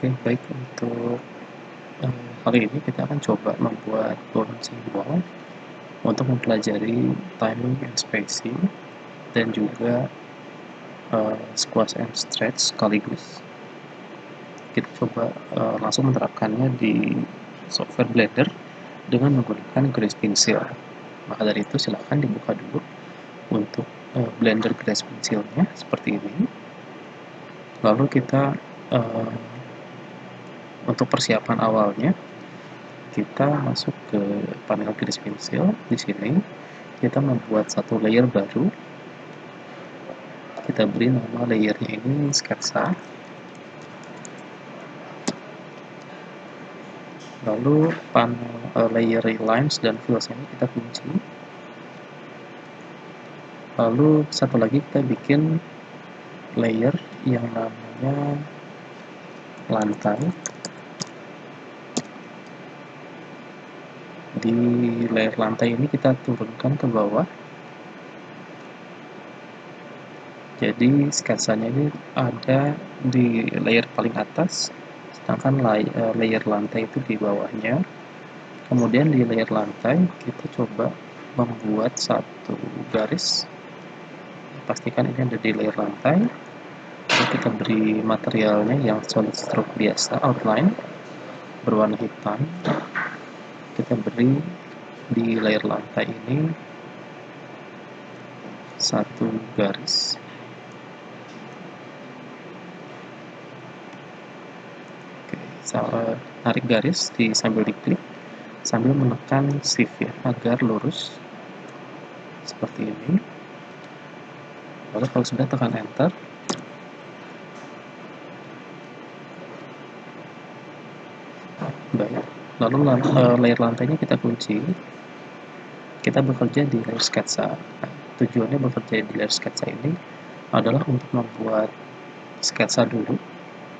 Oke, baik. Untuk kali ini kita akan coba membuat bouncing ball untuk mempelajari timing and spacing dan juga squash and stretch sekaligus. Kita coba langsung menerapkannya di software Blender dengan menggunakan Grace Pencil. Maka dari itu silahkan dibuka dulu untuk Blender Grace Pencilnya seperti ini. Lalu kita untuk persiapan awalnya kita masuk ke panel Grace Pencil. Di sini kita membuat satu layer baru. Kita beri nama layernya ini sketsa. Lalu panel layer lines dan fills ini kita kunci. Lalu satu lagi kita bikin layer yang namanya lantai. Di layer lantai ini kita turunkan ke bawah. Jadi sketsanya ini ada di layer paling atas, sedangkan layer lantai itu di bawahnya. Kemudian di layer lantai kita coba membuat satu garis. Pastikan ini ada di layer lantai. Lalu kita beri materialnya yang solid stroke biasa, outline berwarna hitam. Kita beri di layer lantai ini satu garis. Tarik garis sambil diklik sambil menekan shift ya agar lurus seperti ini. Lalu kalau sudah tekan enter. Baik. Lalu layer lantainya kita kunci. Kita bekerja di layer sketsa. Nah, tujuannya bekerja di layer sketsa ini adalah untuk membuat sketsa dulu.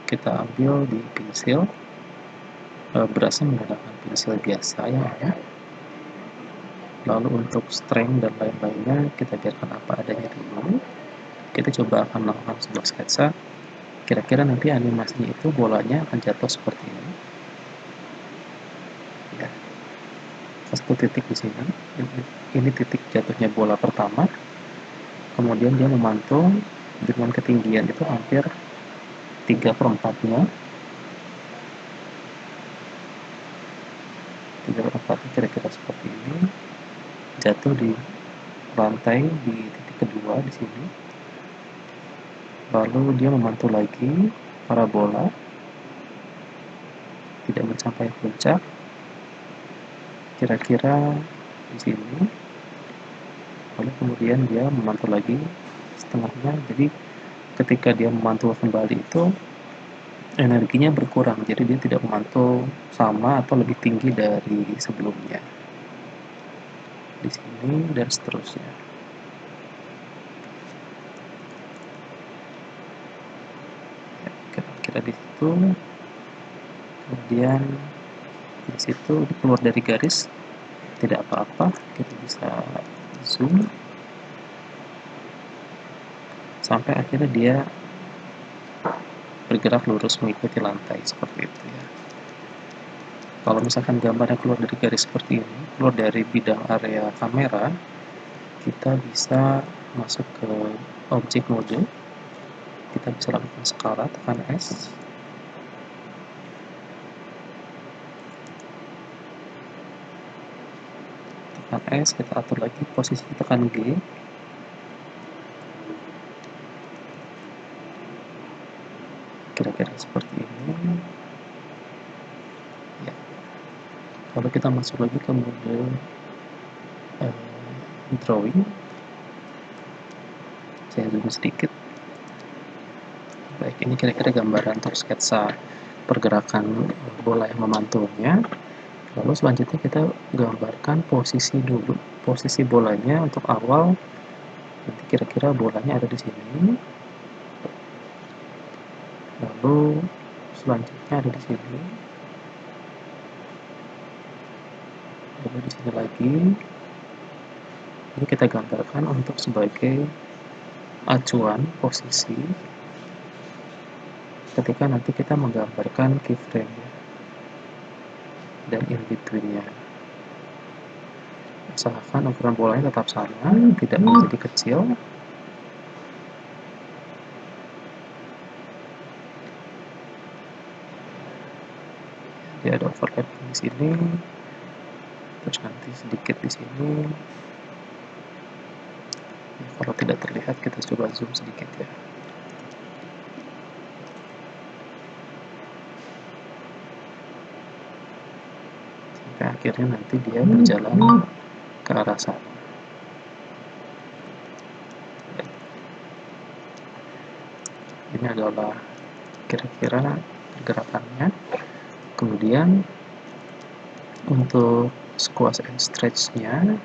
Kita ambil di pensil. Berasnya menggunakan pensil biasa ya. Lalu untuk strength dan lain-lainnya kita biarkan apa adanya dulu. Kita coba akan melakukan sebuah sketsa. Kira-kira nanti animasinya itu bolanya akan jatuh seperti ini. Ya. Satu titik di sini. Ini titik jatuhnya bola pertama. Kemudian dia memantul dengan ketinggian itu hampir 3/4-nya. 3/4 kira-kira seperti ini. Jatuh di lantai di titik kedua di sini. Lalu dia memantul lagi parabola, tidak mencapai puncak. Kira-kira di sini. Lalu kemudian dia memantul lagi setengahnya. Jadi ketika dia memantul kembali itu energinya berkurang, jadi dia tidak memantul sama atau lebih tinggi dari sebelumnya. Di sini dan seterusnya. Ya, kira-kira di situ. Kemudian di situ keluar dari garis tidak apa-apa, kita bisa zoom sampai akhirnya dia bergerak lurus mengikuti lantai seperti itu ya. Kalau misalkan gambarnya keluar dari garis seperti ini, keluar dari bidang area kamera, kita bisa masuk ke object mode. Kita bisa lakukan skala, tekan S. Tekan S, kita atur lagi posisi, tekan G. Kira-kira seperti ini. Ya. Kalau kita masuk lagi ke mode drawing, saya zoom sedikit. Baik, ini kira-kira gambaran untuk sketsa pergerakan bola yang memantulnya. Lalu selanjutnya kita gambarkan posisi dulu, posisi bolanya untuk awal. Nanti kira-kira bolanya ada di sini. Lalu selanjutnya ada di sini. Lalu di sini lagi. Ini kita gambarkan untuk sebagai acuan posisi. ketika nanti kita menggambarkan keyframe dan in between-nya. Usahakan ukuran bolanya tetap sama, tidak menjadi kecil. Dia ada overlap di sini, terus nanti sedikit di sini. Kalau tidak terlihat, kita coba zoom sedikit ya. Sampai akhirnya nanti dia berjalan ke arah sana. Ini adalah kira-kira pergerakannya. Kemudian untuk squash and stretch-nya,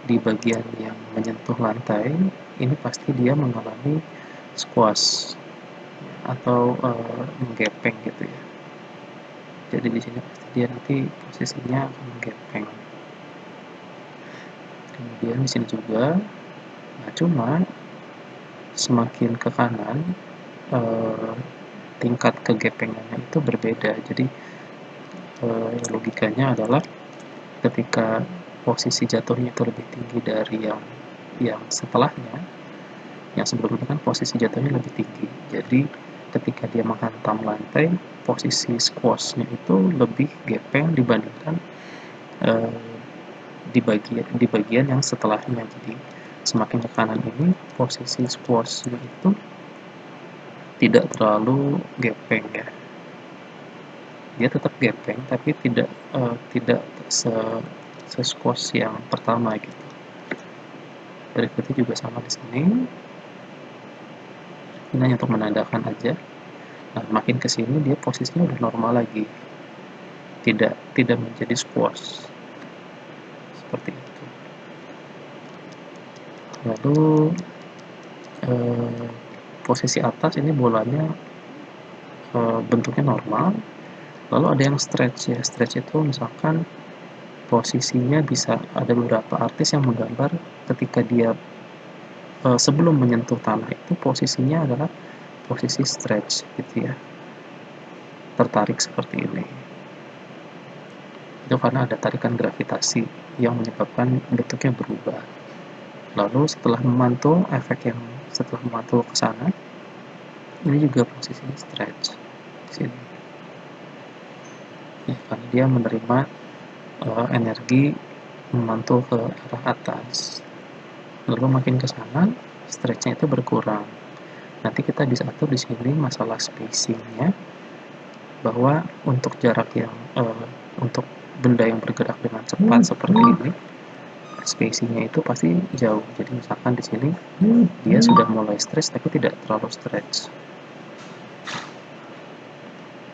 di bagian yang menyentuh lantai, ini pasti dia mengalami squash atau menggepeng gitu ya. Jadi di sini pasti dia nanti posisinya akan menggepeng. Kemudian di sini juga, nah cuma semakin ke kanan tingkat kegepengannya itu berbeda. Jadi logikanya adalah ketika posisi jatuhnya itu lebih tinggi dari yang setelahnya, yang sebelumnya kan posisi jatuhnya lebih tinggi. Jadi ketika dia menghantam lantai, posisi squash-nya itu lebih gepeng dibandingkan di bagian yang setelahnya. Jadi semakin ke kanan ini, posisi squash-nya itu tidak terlalu gepeng ya. Dia tetap gepeng tapi tidak se-squash yang pertama gitu. Berikutnya juga sama di sini. Ini hanya untuk menandakan aja. Nah, makin ke sini dia posisinya udah normal lagi. Tidak menjadi squash. Seperti itu. Lalu posisi atas ini bolanya bentuknya normal. Lalu ada yang stretch ya. Stretch itu misalkan posisinya bisa ada beberapa artis yang menggambar ketika dia sebelum menyentuh tanah itu posisinya adalah posisi stretch gitu ya, tertarik seperti ini. Itu karena ada tarikan gravitasi yang menyebabkan bentuknya berubah. Lalu setelah memantul, efek yang setelah memantul ke sana, ini juga posisinya stretch di sini. Ya, karena dia menerima energi memantul ke arah atas. Lalu makin ke sana, stretch-nya itu berkurang. Nanti kita bisa atur di sini masalah spacing-nya, bahwa untuk jarak yang untuk benda yang bergerak dengan cepat seperti ini, spacing-nya itu pasti jauh. Jadi misalkan di sini dia sudah mulai stretch tapi tidak terlalu stretch.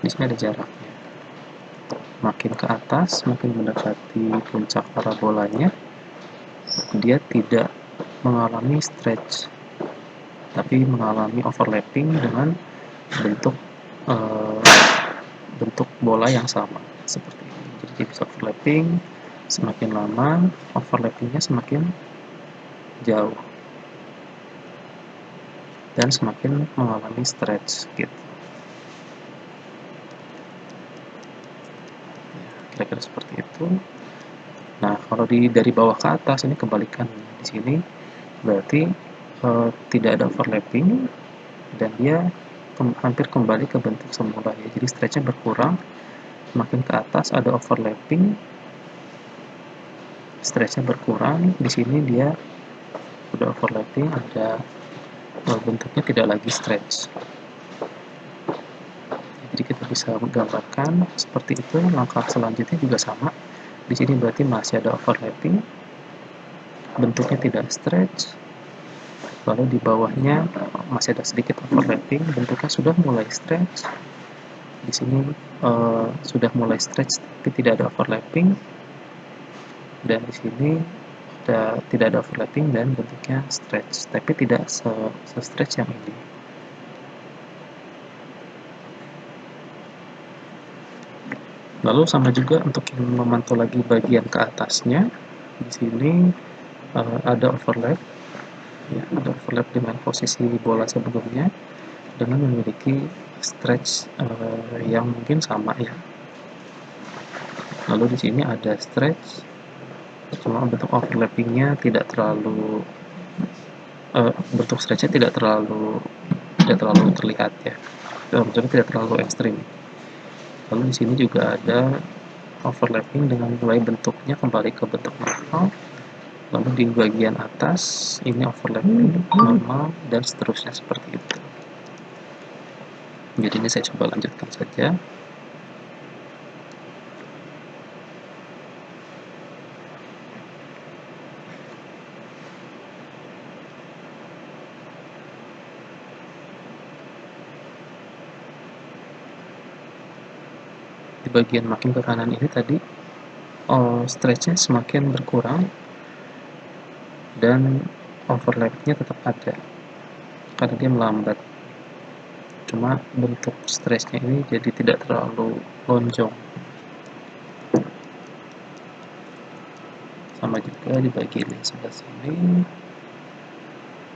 Di sini ada jaraknya. Makin ke atas, makin mendekati puncak parabolanya, dia tidak mengalami stretch, tapi mengalami overlapping dengan bentuk bola yang sama seperti ini. Jadi dia bisa overlapping, semakin lama overlappingnya semakin jauh dan semakin mengalami stretch gitu. Kira-kira seperti itu. Nah, kalau dari bawah ke atas ini kebalikan. Di sini berarti tidak ada overlapping dan dia hampir kembali ke bentuk semula ya. Jadi stretchnya berkurang. Makin ke atas ada overlapping, stretchnya berkurang. Di sini dia udah overlapping, ada bentuknya tidak lagi stretch. Jadi kita bisa menggambarkan seperti itu. Langkah selanjutnya juga sama. Di sini berarti masih ada overlapping, bentuknya tidak stretch. Lalu di bawahnya masih ada sedikit overlapping, bentuknya sudah mulai stretch. Di sini sudah mulai stretch tapi tidak ada overlapping. Dan di sini tidak ada overlapping dan bentuknya stretch, tapi tidak se-stretch yang ini. Lalu sama juga untuk yang memantul lagi bagian ke atasnya, di sini ada overlap, ya, ada overlap dengan posisi bola sebelumnya dengan memiliki stretch yang mungkin sama ya. Lalu di sini ada stretch, cuma bentuk overlappingnya tidak terlalu bentuk stretchnya tidak terlalu terlihat ya. Maksudnya tidak terlalu ekstrim. Lalu di sini juga ada overlapping dengan mulai bentuknya kembali ke bentuk normal. Lalu di bagian atas ini overlapping normal dan seterusnya seperti itu. Jadi ini saya coba lanjutkan saja. Di bagian makin ke kanan ini tadi stretchnya semakin berkurang dan overlapnya tetap ada karena dia melambat. Cuma bentuk stretchnya ini jadi tidak terlalu lonjong. Sama juga di bagian yang sebelah sini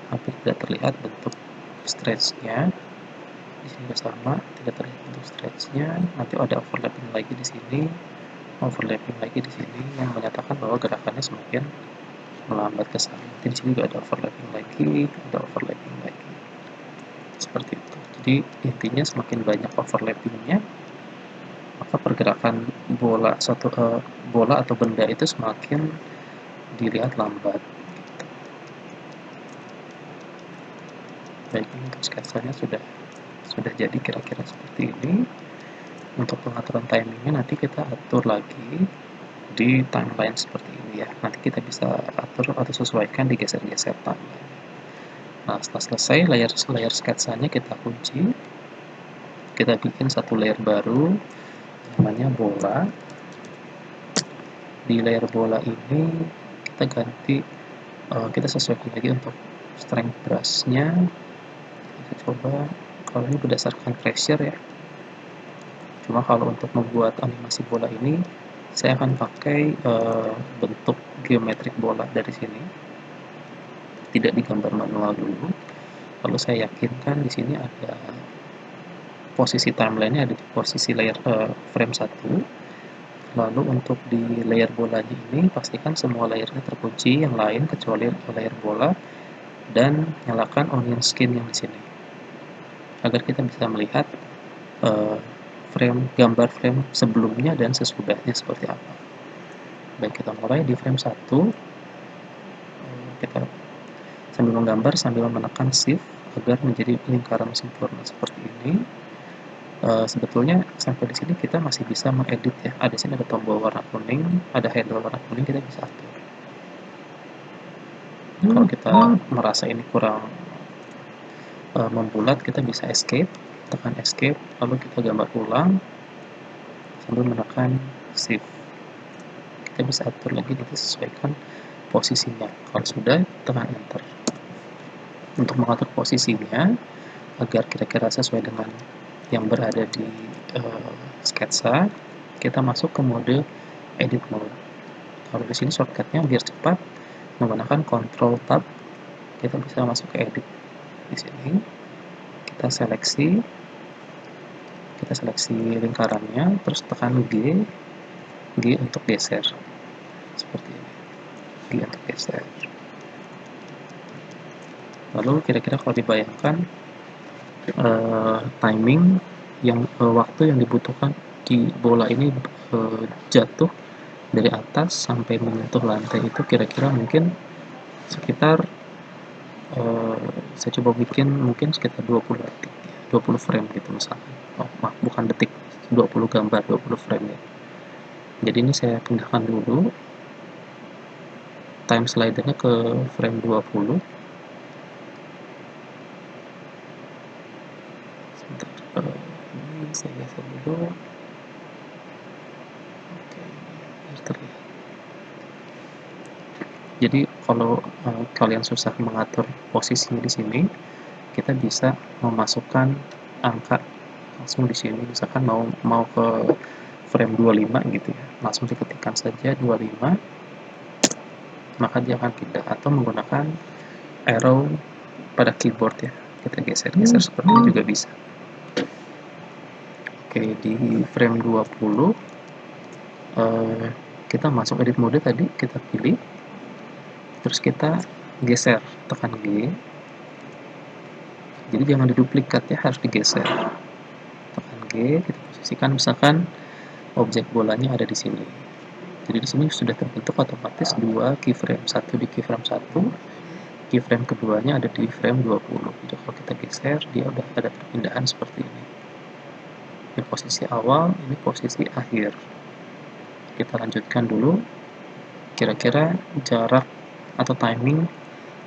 hampir tidak terlihat bentuk stretchnya. Di sini juga sama, tidak terlihat bentuk stretchnya. Nanti ada overlapping lagi di sini, overlapping lagi di sini yang menyatakan bahwa gerakannya semakin melambat ke sana. Nanti di sini juga ada overlapping lagi, seperti itu. Jadi intinya semakin banyak overlappingnya, maka pergerakan bola atau benda itu semakin dilihat lambat. Baik, untuk sketsanya sudah jadi kira-kira seperti ini. Untuk pengaturan timingnya nanti kita atur lagi di timeline seperti ini ya. Nanti kita bisa atur atau sesuaikan digeser-geser timeline. Nah, setelah selesai layar sketsanya kita kunci. Kita bikin satu layer baru namanya bola. Di layer bola ini kita ganti kita sesuaikan lagi untuk strength brushnya. Kita coba kalau ini berdasarkan pressure ya. Cuma kalau untuk membuat animasi bola ini saya akan pakai bentuk geometrik bola dari sini, tidak digambar manual dulu. Lalu saya yakinkan di sini ada posisi timeline-nya ada di posisi layer frame 1. Lalu untuk di layer bolanya ini pastikan semua layernya terkunci, yang lain kecuali layer bola, dan nyalakan onion skin yang di sini agar kita bisa melihat gambar frame sebelumnya dan sesudahnya seperti apa. Baik, kita mulai di frame 1. Kita sambil menggambar sambil menekan shift agar menjadi lingkaran sempurna seperti ini. Sebetulnya sampai di sini kita masih bisa mengedit ya. Ada sini ada tombol warna kuning, ada handle warna kuning, kita bisa atur. Kalau kita merasa ini kurang membulat, kita bisa escape, tekan escape, lalu kita gambar ulang sambil menekan shift. Kita bisa atur lagi, kita sesuaikan posisinya. Kalau sudah, tekan enter. Untuk mengatur posisinya agar kira-kira sesuai dengan yang berada di sketsa, kita masuk ke mode edit mode. Kalau di sini shortcutnya biar cepat, menggunakan Ctrl Tab, kita bisa masuk ke edit. Di sini kita seleksi lingkarannya, terus tekan G untuk geser, seperti ini. G untuk geser. Lalu kira-kira kalau dibayangkan timing yang waktu yang dibutuhkan di bola ini jatuh dari atas sampai menyentuh lantai itu kira-kira mungkin sekitar saya coba bikin mungkin sekitar 20 detik, 20 frame gitu misalnya. Bukan detik, 20 gambar, 20 frame ya. Jadi ini saya pindahkan dulu time slidernya ke frame 20. Sebentar, ini saya geser dulu. Oke, biar terlihat. Jadi kalau kalian susah mengatur posisinya di sini, kita bisa memasukkan angka langsung di sini. Misalkan mau ke frame 25 gitu ya, langsung diketikkan saja 25, maka dia akan pindah, atau menggunakan arrow pada keyboard ya. Kita geser-geser seperti ini juga bisa. Oke, di frame 20 kita masuk edit mode tadi, kita pilih, terus kita geser, tekan G. Jadi jangan diduplikat ya, harus digeser. Tekan G, kita posisikan misalkan objek bolanya ada di sini. Jadi di sini sudah terbentuk otomatis dua keyframe, satu di keyframe 1, keyframe keduanya ada di frame 20. Jadi kalau kita geser, dia udah ada perpindahan seperti ini. Ini posisi awal, ini posisi akhir. Kita lanjutkan dulu, kira-kira jarak atau timing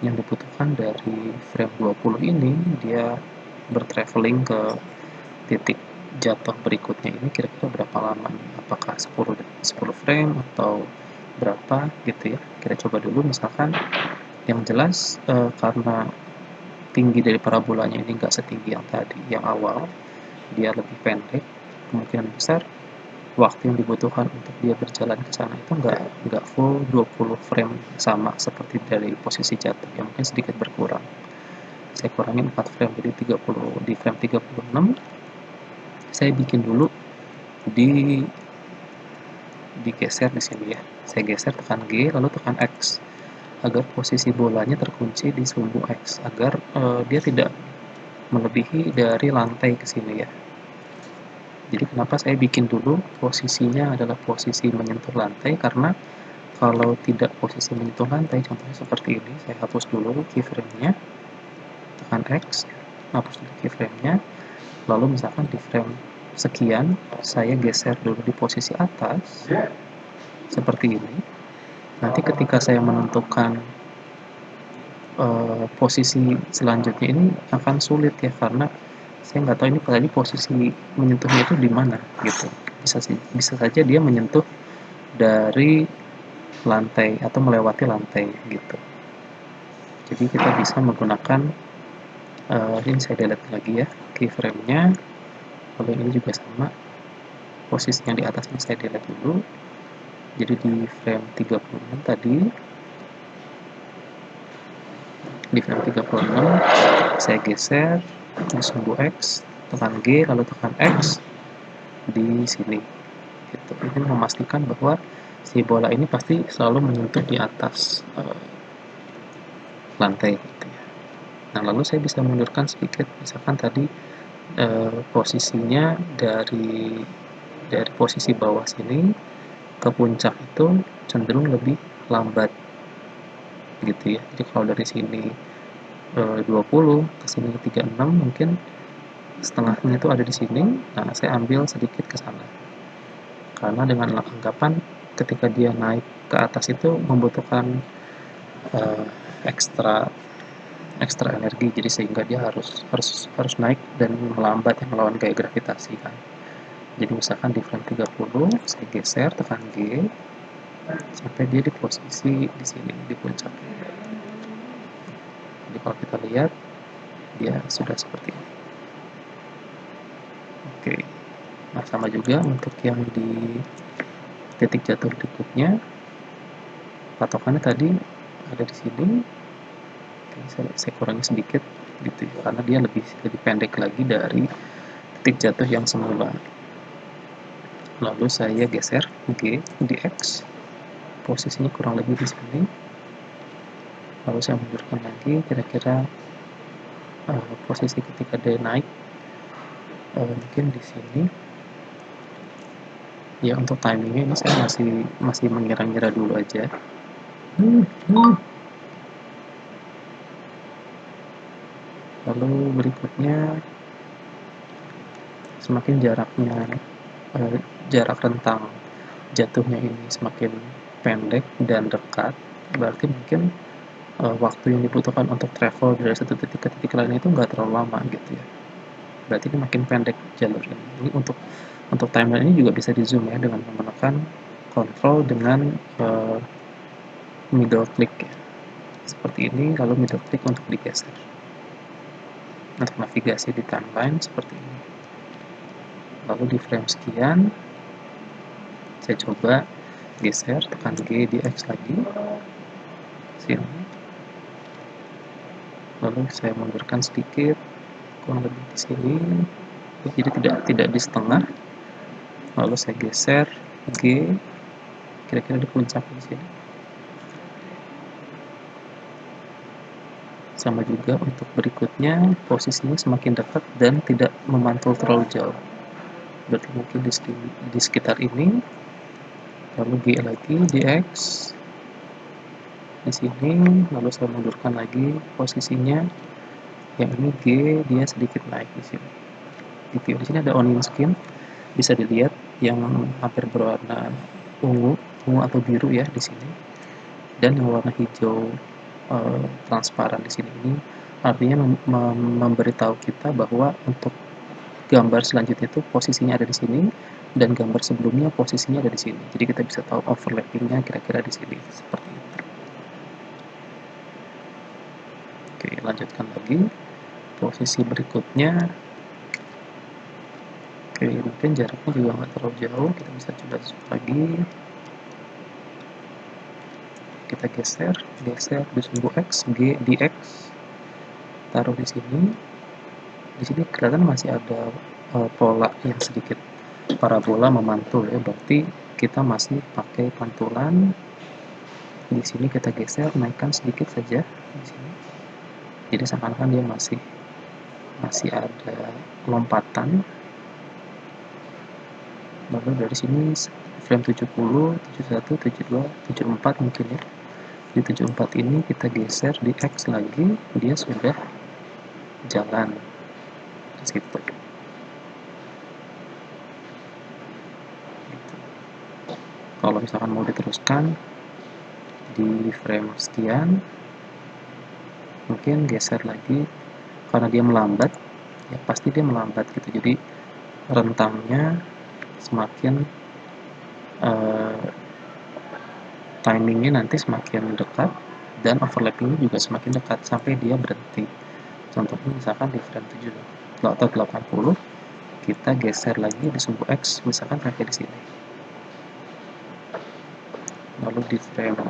yang dibutuhkan dari frame 20 ini dia bertraveling ke titik jatuh berikutnya ini kira-kira berapa lama, apakah 10 frame atau berapa gitu ya. Kita coba dulu, misalkan yang jelas karena tinggi dari parabolanya ini nggak setinggi yang tadi, yang awal, dia lebih pendek, kemungkinan besar waktu yang dibutuhkan untuk dia berjalan ke sana itu nggak full 20 frame sama seperti dari posisi jatuh, yang mungkin sedikit berkurang. Saya kurangin 4 frame, jadi 30, di frame 36 saya bikin dulu digeser di sini ya. Saya geser, tekan G lalu tekan X agar posisi bolanya terkunci di sumbu X, agar dia tidak melebihi dari lantai ke sini ya. Jadi kenapa saya bikin dulu posisinya adalah posisi menyentuh lantai, karena kalau tidak posisi menyentuh lantai, contohnya seperti ini, saya hapus dulu keyframe-nya, tekan X, hapus dulu keyframe-nya, lalu misalkan di frame sekian, saya geser dulu di posisi atas, seperti ini. Nanti ketika saya menentukan posisi selanjutnya ini akan sulit ya, karena saya nggak tahu ini tadi posisi menyentuhnya itu di mana gitu. Bisa saja dia menyentuh dari lantai atau melewati lantai gitu. Jadi kita bisa menggunakan ini saya delete lagi ya keyframe-nya, lalu ini juga sama, posisi yang di atasnya saya delete dulu. Jadi di frame 36 tadi, di frame 36 saya geser di sumbu X, tekan G lalu tekan X di sini gitu. Ini memastikan bahwa si bola ini pasti selalu menyentuh di atas lantai gitu ya. Nah lalu saya bisa mundurkan sedikit, misalkan tadi posisinya dari posisi bawah sini ke puncak itu cenderung lebih lambat gitu ya. Jadi kalau dari sini 20 ke sini 36, mungkin setengahnya itu ada di sini. Nah, saya ambil sedikit ke sana. Karena dengan anggapan ketika dia naik ke atas itu membutuhkan uh, ekstra energi, jadi sehingga dia harus naik dan melambat yang melawan gaya gravitasi kan. Jadi misalkan di frame 30 saya geser, tekan G sampai dia di posisi di sini di puncak. Jadi kalau kita lihat dia sudah seperti ini. Oke. Nah, sama juga untuk yang di titik jatuh berikutnya, patokannya tadi ada di sini. Saya kurangi sedikit gitu ya, karena dia lebih pendek lagi dari titik jatuh yang semula. Lalu saya geser G di X, posisinya kurang lebih di sini. Lalu saya mundurkan lagi, kira-kira posisi ketika dia naik mungkin di sini. Ya untuk timingnya ini saya masih mengira-ngira dulu aja. Lalu berikutnya, semakin jarak rentang jatuhnya ini semakin pendek dan dekat, berarti mungkin waktu yang dibutuhkan untuk travel dari satu titik ke titik lain itu nggak terlalu lama gitu ya. Berarti ini makin pendek jalur ini. Ini untuk timeline ini juga bisa di zoom ya dengan menggunakan control dengan middle click ya. Seperti ini, lalu middle click untuk digeser. Untuk navigasi di timeline seperti ini. Lalu di frame sekian, saya coba geser, tekan G di X lagi, sini. Lalu saya mundurkan sedikit, kurang lebih di sini. jadi tidak di setengah. Lalu saya geser G, kira-kira di puncak di sini. Sama juga untuk berikutnya, posisinya semakin dekat dan tidak memantul terlalu jauh. Berarti mungkin di sekitar ini. Lalu G lagi di X di sini, lalu saya mundurkan lagi posisinya. Yang ini G, dia sedikit naik di sini. Gitu. Di sini ada onion skin, bisa dilihat yang hampir berwarna ungu atau biru ya di sini, dan yang warna hijau transparan di sini. Ini artinya memberitahu kita bahwa untuk gambar selanjutnya itu posisinya ada di sini, dan gambar sebelumnya posisinya ada di sini. Jadi kita bisa tahu overlappingnya kira-kira di sini seperti itu. Oke, lanjutkan lagi posisi berikutnya. Oke, mungkin jaraknya juga nggak terlalu jauh, kita bisa coba zoom lagi. Kita geser di sumbu X, G di X, taruh di sini. Di sini kelihatan masih ada pola yang sedikit parabola memantul ya, berarti kita masih pakai pantulan. Di sini kita geser, naikkan sedikit saja di sini. Jadi seakan-akan dia masih ada lompatan. Lalu dari sini frame 70, 71, 72, 74 mungkin ya. Di 74 ini kita geser di X lagi, dia sudah jalan di situ. Kalau misalkan mau diteruskan di frame sekian, mungkin geser lagi, karena dia melambat ya, pasti dia melambat gitu. Jadi rentangnya semakin timingnya nanti semakin dekat, dan overlappingnya juga semakin dekat sampai dia berhenti. Contohnya misalkan di frame 7 atau 80, kita geser lagi di sumbu X, misalkan sampai di sini. Lalu di frame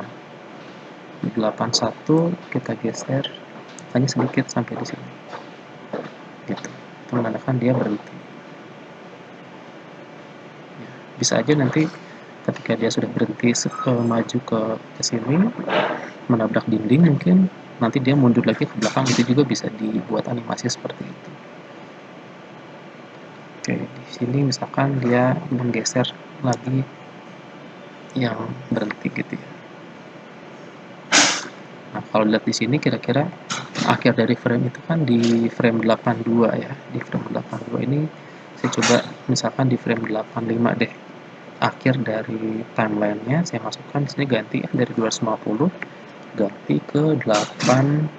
81 kita geser hanya sedikit sampai di sini. Gitu. Itu menandakan dia berhenti. Ya, bisa aja nanti ketika dia sudah berhenti maju ke sini, menabrak dinding mungkin, nanti dia mundur lagi ke belakang, itu juga bisa dibuat animasi seperti itu. Oke, di sini misalkan dia menggeser lagi yang berhenti gitu ya. Nah, kalau lihat di sini kira-kira akhir dari frame itu kan di frame 82 ya. Di frame 82 ini saya coba misalkan di frame 85 deh. Akhir dari timelinenya saya masukkan di sini, ganti dari 250 ganti ke 84.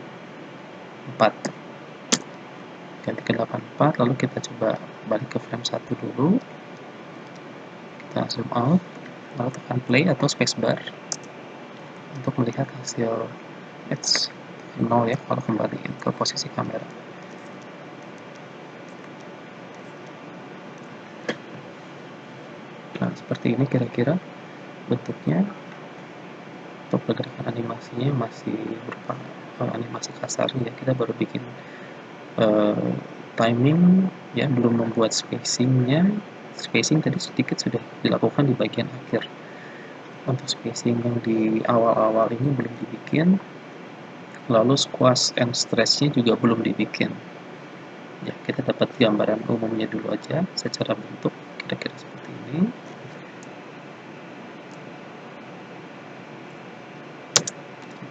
Ganti ke 84, lalu kita coba balik ke frame 1 dulu. Kita zoom out, lalu tekan play atau spacebar untuk melihat hasil X 0 ya kalau kembaliin ke posisi kamera. Nah, seperti ini kira-kira bentuknya. Untuk pergerakan animasinya masih berupa animasi kasar ya, kita baru bikin timing ya, belum membuat spacingnya. Spacing tadi sedikit sudah dilakukan di bagian akhir. Untuk spacing yang di awal-awal ini belum dibikin, lalu squash and stretch-nya juga belum dibikin ya. Kita dapat gambaran umumnya dulu aja secara bentuk kira-kira seperti ini.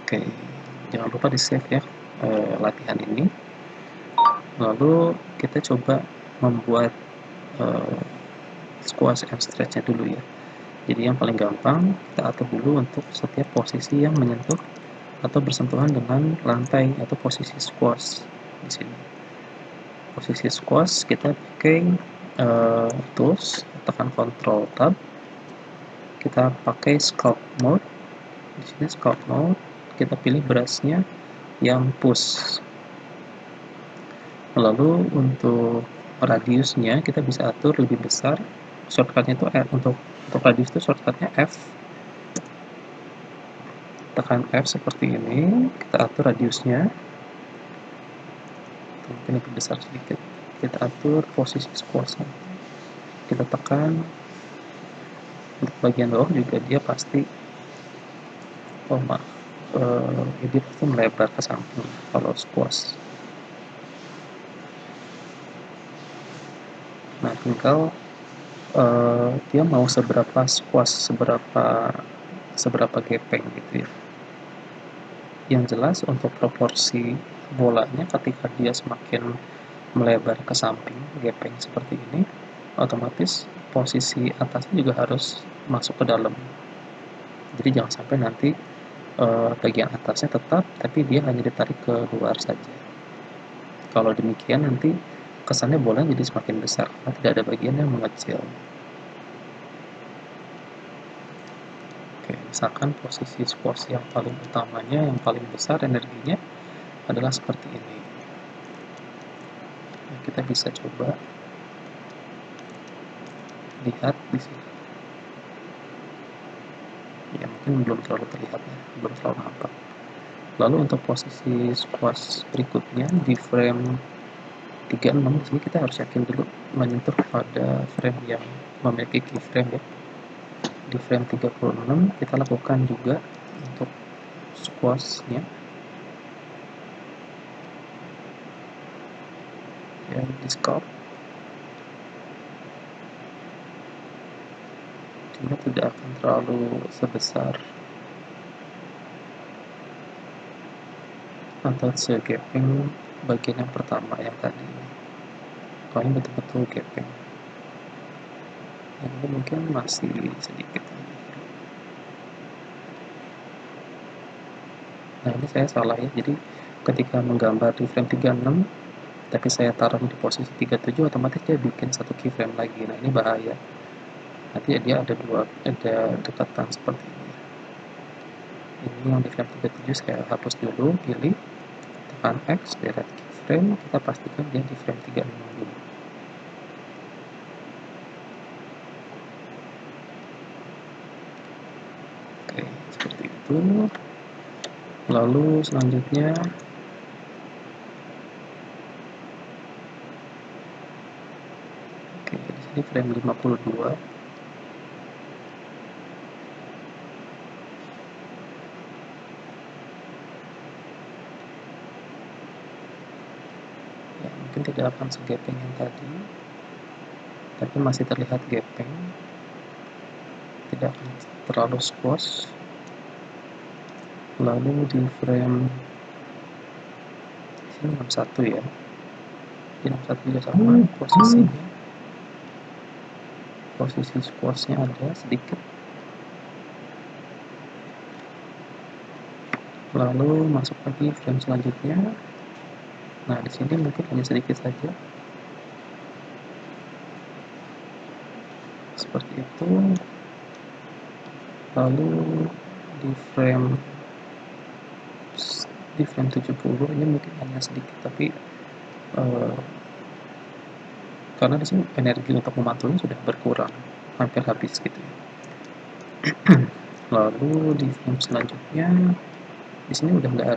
Oke, jangan lupa di save ya latihan ini. Lalu kita coba membuat squash and stretch-nya dulu ya. Jadi yang paling gampang kita atur dulu untuk setiap posisi yang menyentuh atau bersentuhan dengan lantai atau posisi squash di sini. Posisi squash kita pakai tools, tekan Ctrl Tab. Kita pakai sculpt mode. Di sini sculpt mode, kita pilih brush-nya yang push. Lalu untuk radiusnya kita bisa atur lebih besar. Shortcutnya itu untuk radius itu shortcutnya F. Tekan F seperti ini, kita atur radiusnya. Mungkin lebih besar sedikit. kita atur posisi squashnya, kita tekan. Untuk bagian bawah juga dia pasti dia pasti melebar ke samping kalau squash. Nah, tinggal dia mau seberapa squash, seberapa gepeng gitu ya. Yang jelas untuk proporsi bolanya ketika dia semakin melebar ke samping, gepeng seperti ini, otomatis posisi atasnya juga harus masuk ke dalam. Jadi jangan sampai nanti bagian atasnya tetap, tapi dia hanya ditarik ke luar saja. Kalau demikian nanti kesannya bola jadi semakin besar, karena tidak ada bagian yang mengecil. Oke, misalkan posisi squash yang paling utamanya, yang paling besar energinya adalah seperti ini. Nah, kita bisa coba lihat di sini. Ya, mungkin belum terlalu terlihat ya, belum terlalu nampak. Lalu untuk posisi squash berikutnya di frame 36, di sini kita harus yakin dulu menyentuh pada frame yang memiliki keyframe ya. Di frame 36 kita lakukan juga untuk squashnya ya, di scope cuma tidak akan terlalu sebesar atau segepeng bagian yang pertama yang tadi. Kalau betul-betul gepeng, yang ini mungkin masih sedikit. Nah, ini saya salah ya, jadi ketika menggambar di frame 36 tapi saya taruh di posisi 37, otomatis dia bikin satu keyframe lagi. Nah, ini bahaya, nanti dia ada dekatan seperti ini. Ini yang di frame 37 saya hapus dulu, pilih, tekan X, delete keyframe, kita pastikan dia di frame 36 dulu. Oke, seperti itu. Lalu selanjutnya oke, di sini frame 52. Ya, mungkin tidak akan segepeng yang tadi, tapi masih terlihat gepeng, tidak akan terlalu squash. Lalu di frame sini 61 ya, di 61 juga sama posisinya, posisi squashnya ada sedikit. Lalu masuk lagi frame selanjutnya. Nah, di sini mungkin hanya sedikit saja, seperti itu. Lalu di frame 70 ini mungkin hanya sedikit, tapi karena di sini energi untuk memantulnya sudah berkurang, hampir habis gitu ya. Lalu di frame selanjutnya, di sini udah nggak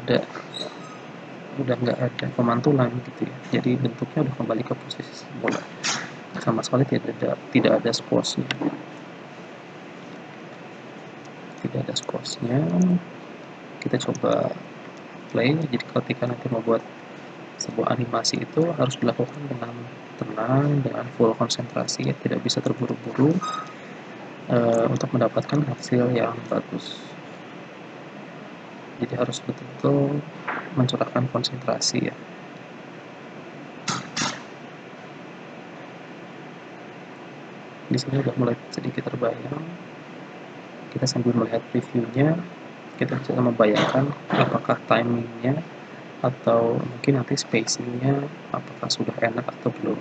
ada pemantulan gitu ya, jadi bentuknya udah kembali ke posisi semula, sama sekali tidak ada squashnya. Kita coba play. Jadi ketika nanti membuat sebuah animasi itu harus dilakukan dengan tenang, dengan full konsentrasi ya, tidak bisa terburu-buru untuk mendapatkan hasil yang bagus. Jadi harus betul-betul mencurahkan konsentrasi ya. Di sini udah mulai sedikit terbayang. Kita sambil melihat previewnya, kita bisa membayangkan apakah timingnya atau mungkin nanti spacingnya apakah sudah enak atau belum,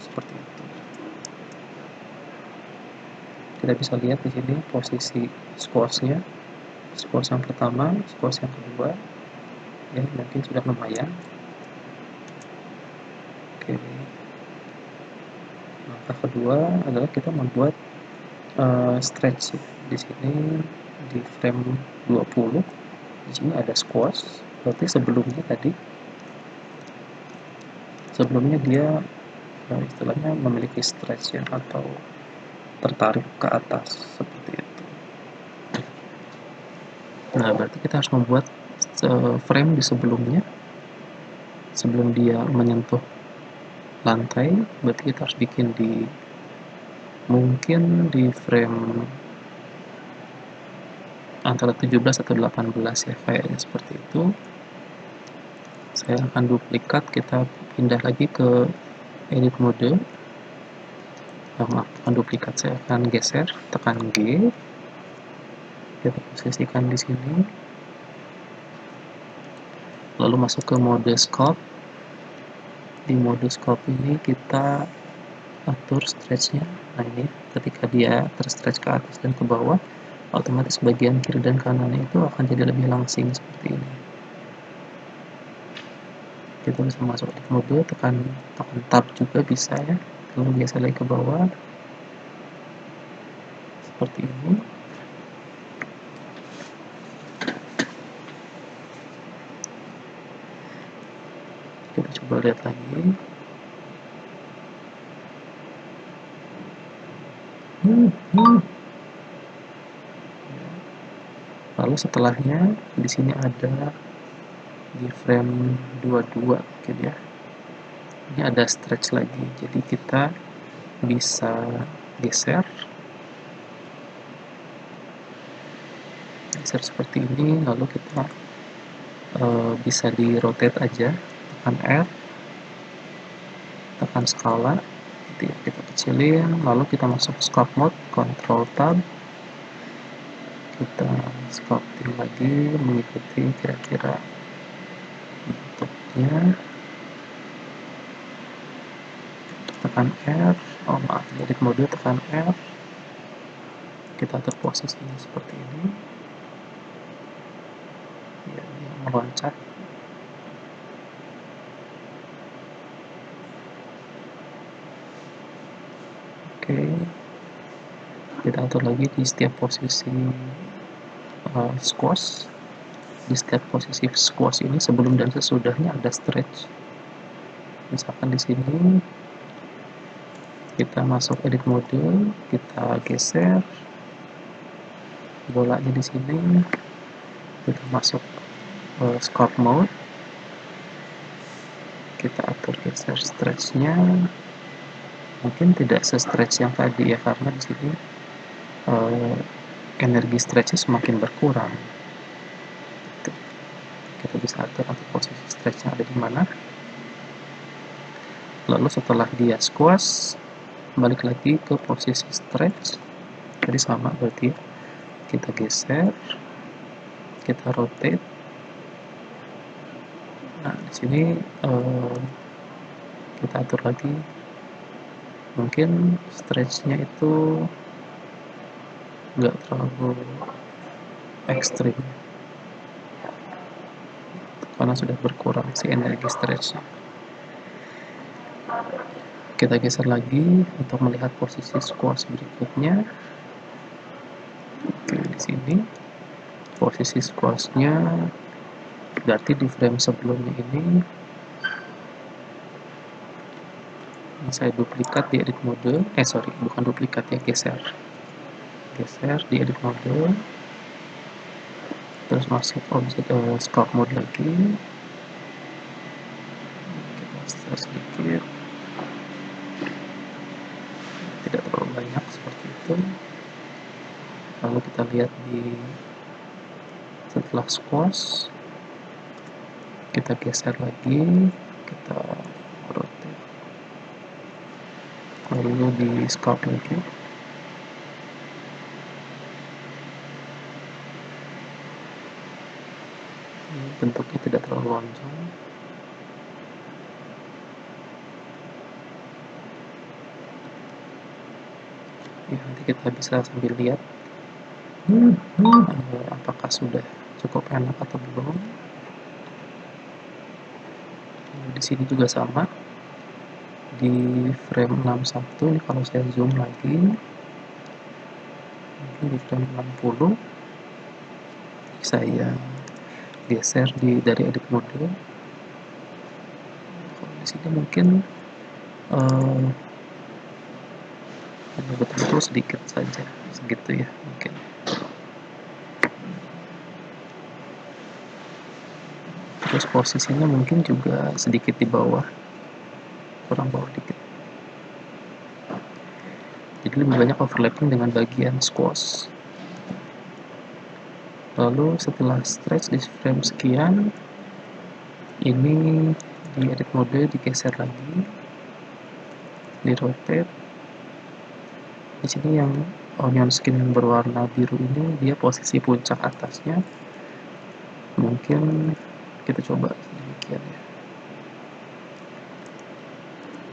seperti itu. Kita bisa lihat di sini posisi squashnya, squash yang pertama, squash yang kedua, ya mungkin sudah lumayan. Oke, langkah kedua adalah kita membuat stretch di sini di frame 20. Di sini ada squash, berarti sebelumnya dia istilahnya memiliki stretch ya, atau tertarik ke atas seperti itu. Nah, berarti kita harus membuat frame di sebelumnya, sebelum dia menyentuh lantai. Berarti kita harus bikin mungkin di frame antara 17 atau 18 ya, kayaknya seperti itu. Saya akan duplikat, kita pindah lagi ke edit mode. Akan duplikat, saya akan geser, tekan G, kita posisikan di sini, lalu masuk ke mode scope. Di mode scope ini kita atur stretch-nya. Nah, ini ketika dia terstretch ke atas dan ke bawah, otomatis bagian kiri dan kanannya itu akan jadi lebih langsing seperti ini. Kita bisa masuk edit mode, tekan tab juga bisa ya, lalu geser lagi ke bawah seperti ini. Kita coba lihat lagi. Lalu setelahnya di sini ada di frame 22 mungkin ya. Ini ada stretch lagi, jadi kita bisa geser seperti ini, lalu kita bisa di rotate aja, tekan R, tekan skala, gitu ya, kita kecilin, lalu kita masuk scope mode, control tab, kita sculpting lagi mengikuti kira-kira bentuknya. Tekan R, maaf, edit mode, tekan R, kita atur posisinya seperti ini ya, dia meloncat. Oke, kita atur lagi di setiap posisi squash. Di setiap posisi squash ini sebelum dan sesudahnya ada stretch. Misalkan di sini kita masuk edit mode, kita geser bolanya di sini, kita masuk scope mode, kita atur geser stretch-nya. Mungkin tidak se-stretch yang tadi ya, karena di sini energi stretch-nya semakin berkurang. Kita bisa atur posisi stretch-nya ada di mana. Lalu setelah dia squash, balik lagi ke posisi stretch. Jadi sama, berarti kita geser, kita rotate. Nah, di sini kita atur lagi, mungkin stretch-nya itu nggak terlalu ekstrim karena sudah berkurang si energi stretch-nya. Kita geser lagi untuk melihat posisi squash berikutnya. Oke, di sini posisi squash-nya berarti di frame sebelumnya ini saya duplikat di edit mode, bukan duplikat ya, geser di edit mode, terus masuk object scope mode lagi, kita setel sedikit, tidak terlalu banyak seperti itu. Lalu kita lihat setelah squash, kita geser lagi, kita rotate, lalu di scope lagi. Bentuknya tidak terlalu lonjong. Ya, nanti kita bisa sambil lihat apakah sudah cukup enak atau belum. Di sini juga sama, di frame 61 ini kalau saya zoom lagi, mungkin di frame 60 saya geser dari edit mode. Kalau di sini mungkin hanya betul-betul sedikit saja, segitu ya mungkin. Terus posisinya mungkin juga sedikit di bawah, kurang bawah dikit. Jadi lebih banyak overlapping dengan bagian squash. Lalu setelah stretch di frame sekian, ini di edit mode digeser lagi, di rotate. Di sini yang onion skin yang berwarna biru ini dia posisi puncak atasnya. Mungkin kita coba demikian ya.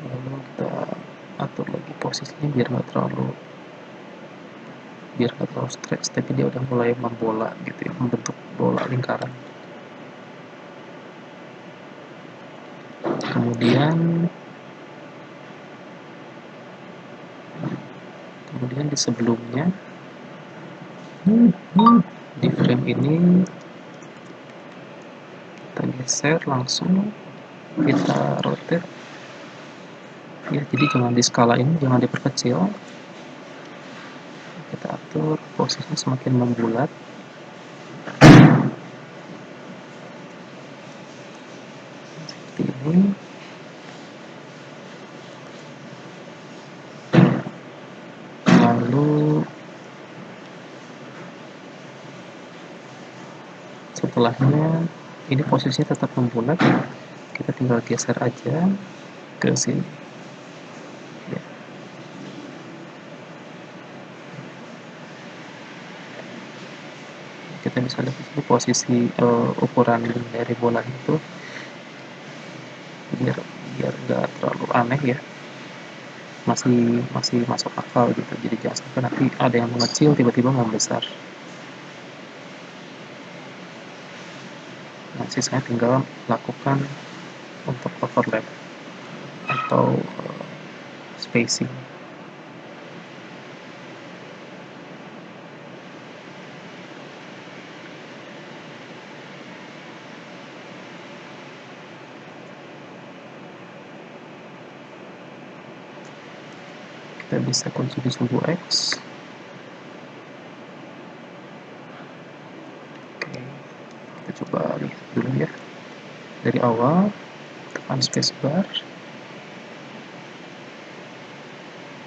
Lalu kita atur lagi posisinya biar nggak terlalu stretch, tapi dia udah mulai membola gitu ya, membentuk bola lingkaran. Kemudian di sebelumnya, di frame ini kita geser langsung, kita rotate ya, jadi jangan di skala ini, jangan diperkecil, kita atur posisinya semakin membulat. Seperti ini. Lalu setelahnya ini posisinya tetap membulat, kita tinggal geser aja ke sini ya. Kita bisa lihat di sini posisi ukuran dari bola itu, biar nggak terlalu aneh ya, masih masuk akal gitu. Jadi jangan sampai nanti ada yang mengecil tiba-tiba membesar. Nah, sisanya tinggal lakukan untuk overlap atau spacing. Kita bisa kunci di sumbu X. Oke, kita coba lihat dulu ya. Dari awal tekan spacebar.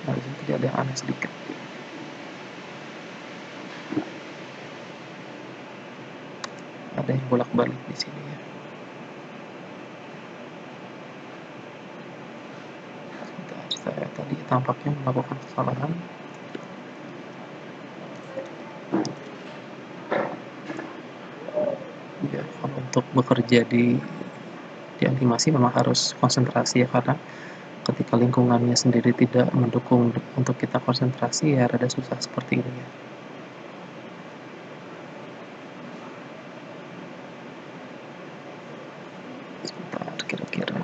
Nah, di sini tidak ada yang aneh sedikit. Ada yang bolak-balik di sini ya. Saya tadi tampaknya melakukan kesalahan. Ya, kalau untuk bekerja di animasi memang harus konsentrasi ya, karena ketika lingkungannya sendiri tidak mendukung untuk kita konsentrasi ya rada susah seperti ini ya. Sebentar, kira-kira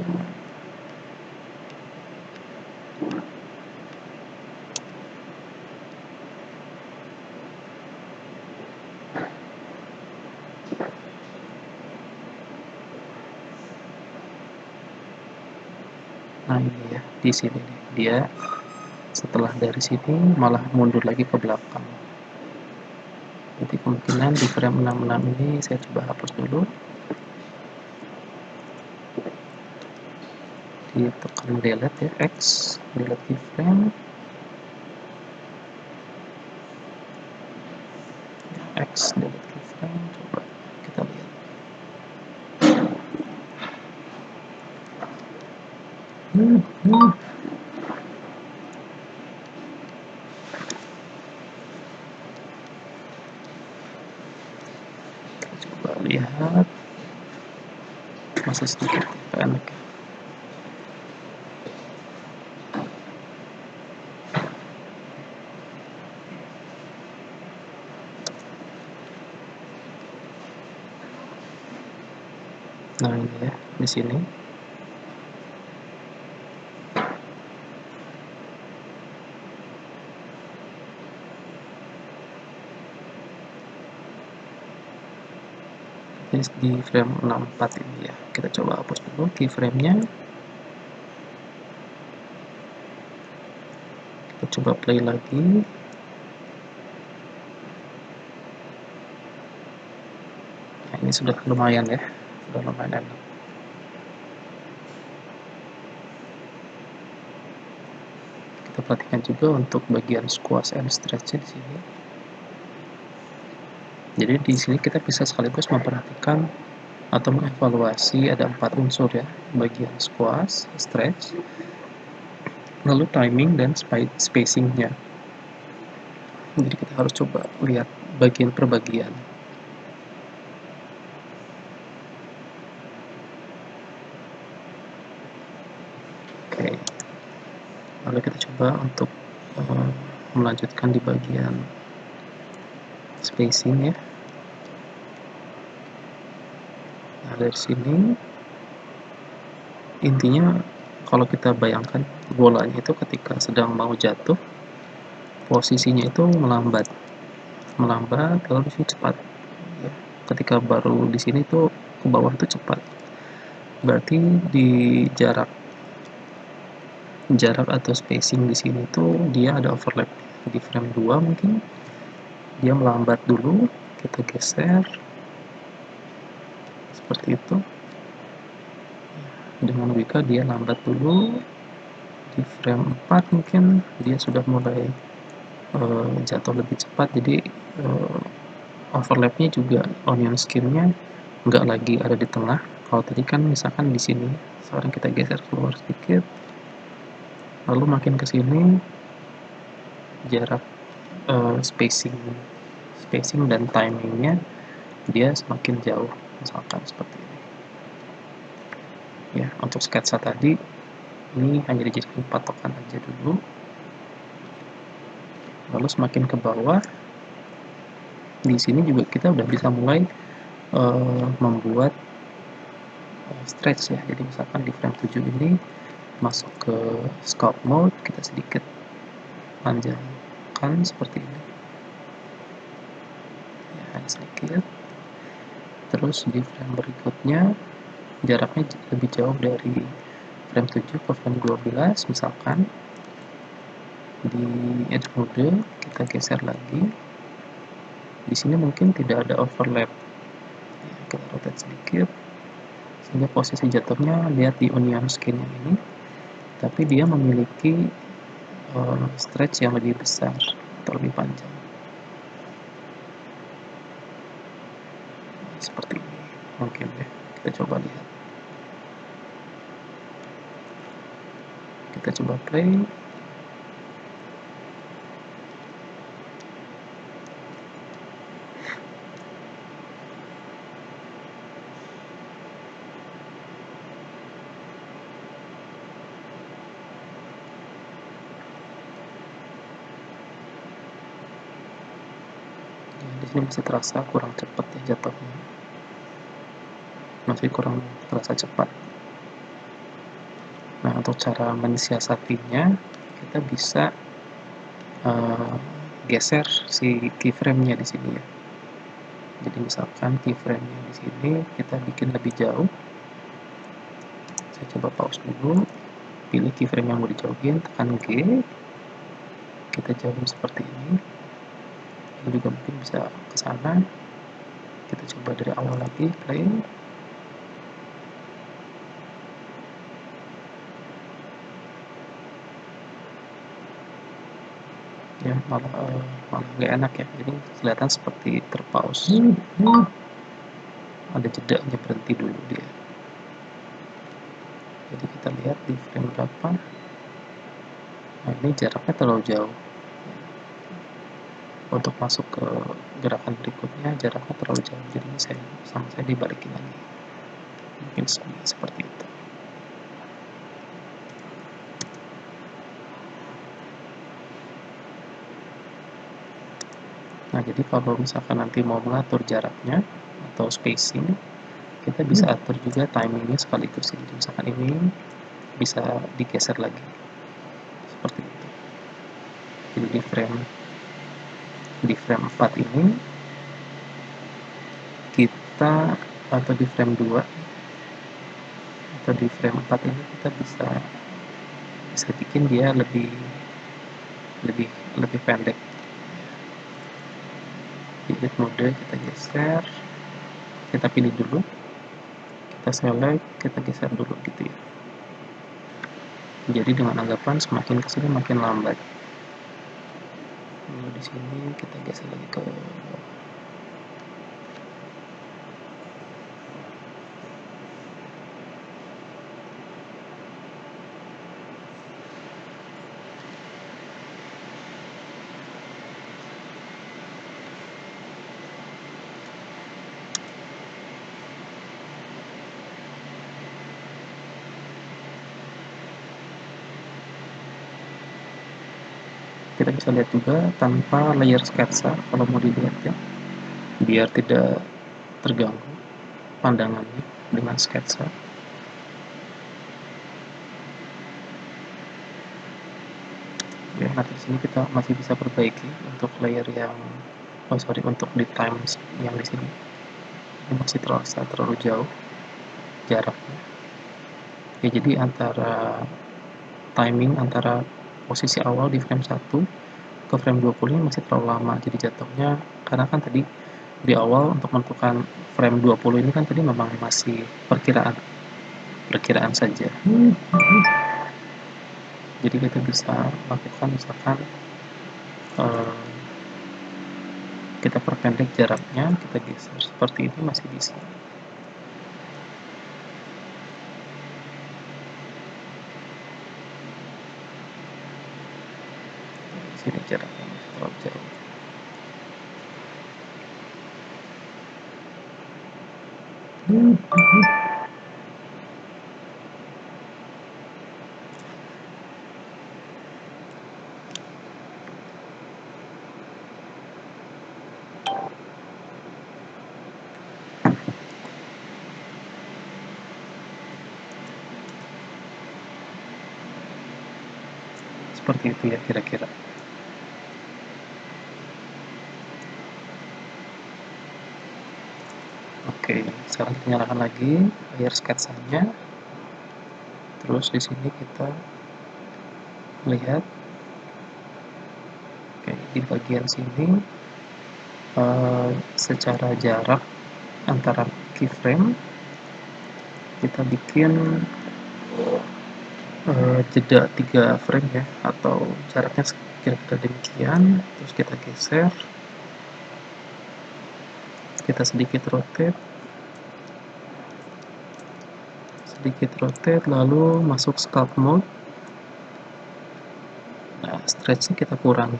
nah ini ya, di sini nih dia setelah dari sini malah mundur lagi ke belakang. Jadi kemungkinan di frame 66 ini saya coba hapus dulu, ditekan delete ya, X, delete keyframe, X, delete keyframe, coba kita lihat. Kita coba lihat, masih sedikit pendek. Nah ini ya, di sini. Ini di frame 64 ini ya. Kita coba hapus dulu keyframe-nya. Kita coba play lagi. Nah, ini sudah lumayan ya, sudah lumayan enak. Kita perhatikan juga untuk bagian squash and stretch di sini. Jadi di sini kita bisa sekaligus memperhatikan atau mengevaluasi ada 4 unsur ya, bagian squash, stretch, lalu timing dan spacingnya. Jadi kita harus coba lihat bagian per bagian. Oke, lalu kita coba untuk melanjutkan di bagian spacing ya. Nah, dari sini intinya kalau kita bayangkan bolanya itu ketika sedang mau jatuh, posisinya itu melambat lalu di sini cepat ya. Ketika baru di sini tuh ke bawah itu cepat, berarti di jarak atau spacing di sini tuh dia ada overlap. Di frame 2 mungkin dia melambat dulu, kita geser seperti itu. Dengan Wika dia lambat dulu, di frame 4 mungkin dia sudah mulai jatuh lebih cepat, jadi overlapnya juga onion skinnya nggak lagi ada di tengah. Kalau tadi kan misalkan di sini, sekarang kita geser keluar sedikit, lalu makin ke sini jarak spacing dan timingnya dia semakin jauh, misalkan seperti ini ya. Untuk sketsa tadi ini hanya dijadikan patokan aja dulu, lalu semakin ke bawah di sini juga kita udah bisa mulai membuat stretch ya. Jadi misalkan di frame 7 ini masuk ke sculpt mode, kita sedikit panjangkan seperti ini ya, hanya sedikit. Terus di frame berikutnya jaraknya lebih jauh dari frame 7 ke frame 12, misalkan di edge mode kita geser lagi. Di sini mungkin tidak ada overlap, kita rotate sedikit sehingga posisi jatuhnya lihat di onion skin ini, tapi dia memiliki stretch yang lebih besar atau lebih panjang seperti ini mungkin ya. Kita coba lihat, kita coba play. Di sini masih terasa kurang cepat ya jatuhnya, masih kurang terasa cepat. Nah, untuk cara mensiasatinya kita bisa geser si keyframe-nya di sini ya. Jadi misalkan keyframe-nya di sini kita bikin lebih jauh. Saya coba pause dulu, pilih keyframe yang mau dijauhin, tekan G, kita jauhin seperti ini. Ini juga mungkin bisa ke sana. Kita coba dari awal lagi, play. Ya, malah nggak enak ya. Jadi kelihatan seperti terpause. Ada jedanya, berhenti dulu dia. Jadi kita lihat di frame berapa. Nah, ini jaraknya terlalu jauh. Untuk masuk ke gerakan berikutnya jaraknya terlalu jauh, jadi saya dibalikin lagi, mungkin seperti itu. Nah, jadi kalau misalkan nanti mau mengatur jaraknya atau spacing, kita bisa atur juga timingnya sekaligus. Jadi misalkan ini bisa digeser lagi seperti itu. Jadi di frame 4 ini kita, atau di frame 2 atau di frame 4 ini kita bisa bikin dia lebih lebih lebih pendek. Di edit mode kita geser, kita pilih dulu, kita select, kita geser dulu gitu ya. Jadi dengan anggapan semakin kesini makin lambat. Lalu di sini kita geser lagi ke bawah. Kita bisa lihat juga tanpa layer sketsa kalau mau dilihat ya, biar tidak terganggu pandangannya dengan sketsa. Ya, nanti di sini kita masih bisa perbaiki untuk layer yang untuk di times yang di sini. Ini masih terasa terlalu jauh jaraknya. Ya, jadi antara timing antara posisi awal di frame 1 ke frame 20 ini masih terlalu lama, jadi jatuhnya karena kan tadi di awal untuk menentukan frame 20 ini kan tadi memang masih perkiraan saja. Jadi kita bisa lakukan misalkan kita perpendek jaraknya, kita geser seperti ini masih bisa. Sini jaraknya masih terlalu jauh. Seperti itu ya kira-kira. Oke, sekarang kita nyalakan lagi layar sketsanya. Terus di sini kita lihat, oke, di bagian sini secara jarak antara keyframe kita bikin jeda 3 frame ya, atau jaraknya kira-kira demikian. Terus kita geser, kita sedikit rotate, lalu masuk sculpt mode. Nah, stretchnya kita kurangi,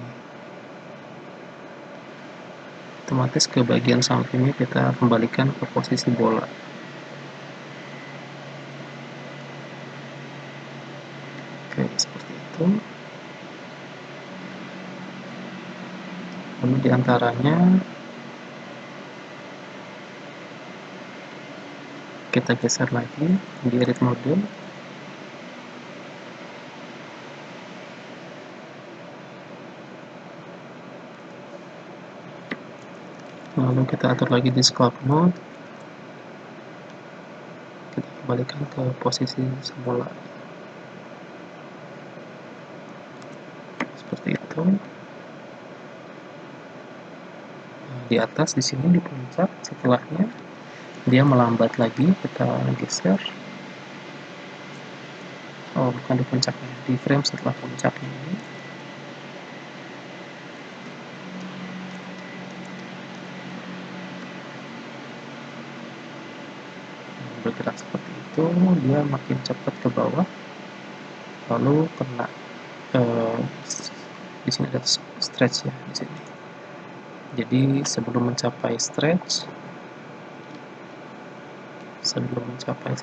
otomatis ke bagian sampingnya kita kembalikan ke posisi bola. Oke, seperti itu. Lalu diantaranya kita geser lagi di edit mode. Lalu kita atur lagi di sculpt mode. Kita kembalikan ke posisi semula. Seperti itu. Di atas di sini di puncak, setelahnya dia melambat lagi, kita geser. Oh, bukan di puncaknya, di frame setelah puncaknya ini. Bergerak seperti itu, dia makin cepat ke bawah, lalu kena di sini ada stretch ya di sini. Jadi sebelum mencapai si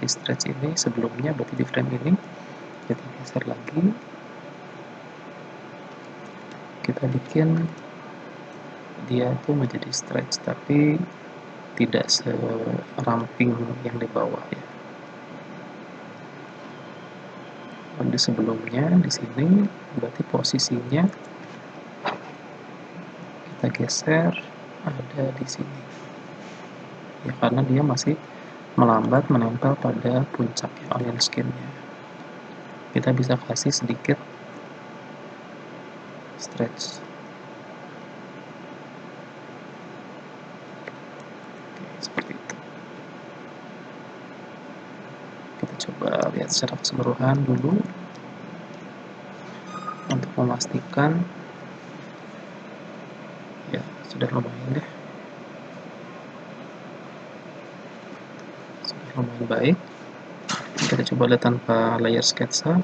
stretch ini, sebelumnya berarti di frame ini kita geser lagi, kita bikin dia itu menjadi stretch tapi tidak seramping yang di bawah ya. Di sebelumnya di sini berarti posisinya kita geser ada di sini ya, karena dia masih melambat menempel pada puncak onion skinnya. Kita bisa kasih sedikit stretch. Oke, seperti itu. Kita coba lihat secara keseluruhan dulu untuk memastikan ya sudah lumayan deh, sudah lumayan baik. Kita coba lihat tanpa layer sketsa.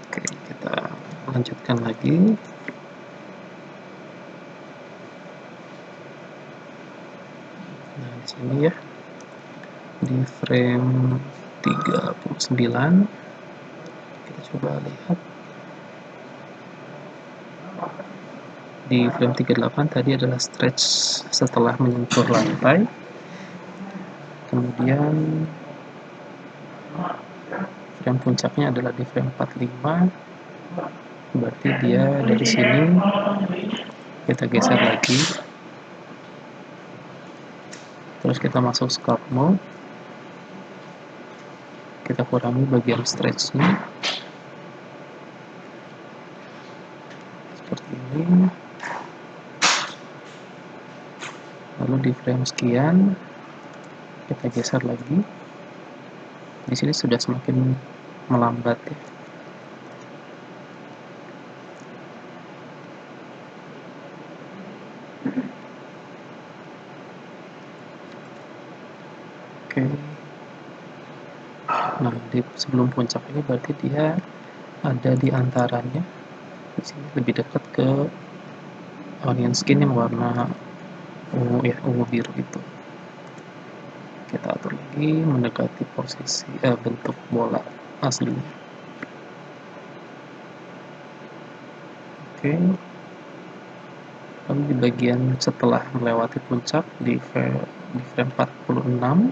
Oke, kita lanjutkan lagi. Nah, di sini ya, di frame 39, kita coba lihat. Di frame 38 tadi adalah stretch setelah menyentuh lantai. Kemudian frame puncaknya adalah di frame 45. Berarti dia dari sini kita geser lagi. Terus kita masuk sculpt mode. Kita kurangi bagian stretchnya seperti ini. Lalu di frame sekian kita geser lagi. Di sini sudah semakin melambat ya. Oke. Nah, di sebelum puncak ini berarti dia ada di antaranya. Di sini lebih dekat ke onion skin yang warna ungu ya, ungu biru itu. Kita atur lagi mendekati posisi bentuk bola aslinya. Oke. Lalu di bagian setelah melewati puncak di frame 46